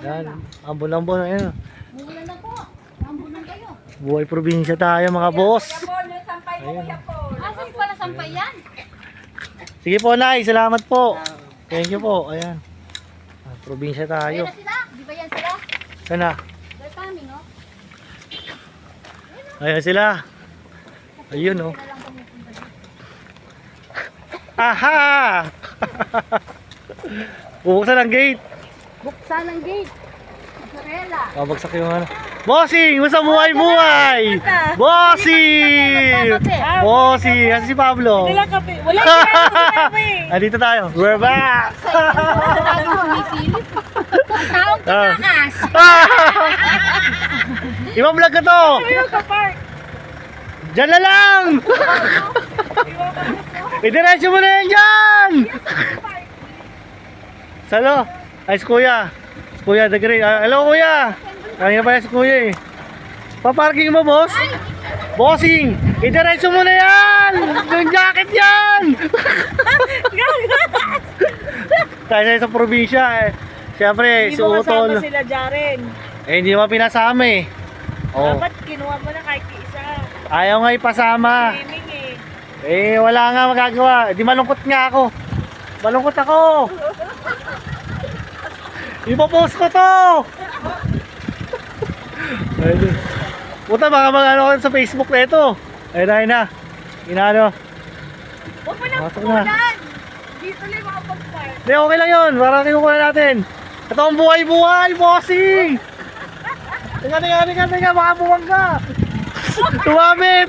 Yan, ambon-ambon na yun. Mula na po. Ambunan kayo. Buhay probinsya tayo mga boss. Ayun. Asan pa nasampay yan? Sige po, Nay. Salamat po. Thank you po. Ayan. Probinsya Ayun tayo. na sila. Di ba yan sila? Sana? They're coming, no? Ayan sila. Ayun, oh. Sila lang pumupunta dito. Aha! Buksan ang gate. Buksan ang gate. Mozzarella. Babagsak yung ano. Bossing! Basta buhay-buhay! Bossing! Bossing! Kasi si Pablo. Wala kape. Wala kape. Andito tayo. We're back! Ano humisilip? Taong Ah. tumakas. Ibang vlog ka to! Ayaw ka park. Diyan na lang! Idiretso mo na yan dyan! Salo? Ay, si Kuya. Si Kuya, the great. Hello, Kuya. Kanina pa yan si Kuya eh. Paparking mo, boss? Bossing! Idiretso mo na yan! Yung jacket yan! Tayo sa probinsya eh. Siyempre, Hindi mo kasama suutol. sila, Jaren. Eh, hindi naman pinasama eh. Oh. Dapat kinuha mo na kahit isa. Ayaw nga ipasama. Swimming eh. Eh, wala nga magagawa. Di malungkot nga ako. Malungkot ako. Ipopost ko to. Ayun. Puta, baka mag-ano sa Facebook na ito. Ayun na. Inano. Huwag mo lang Pasok na. punan. Dito lang makapag-park. Hindi, okay lang yun. Para kinukuha natin. Ito ang buhay-buhay, bossing. Teka, baka buwag ka. Tumamit.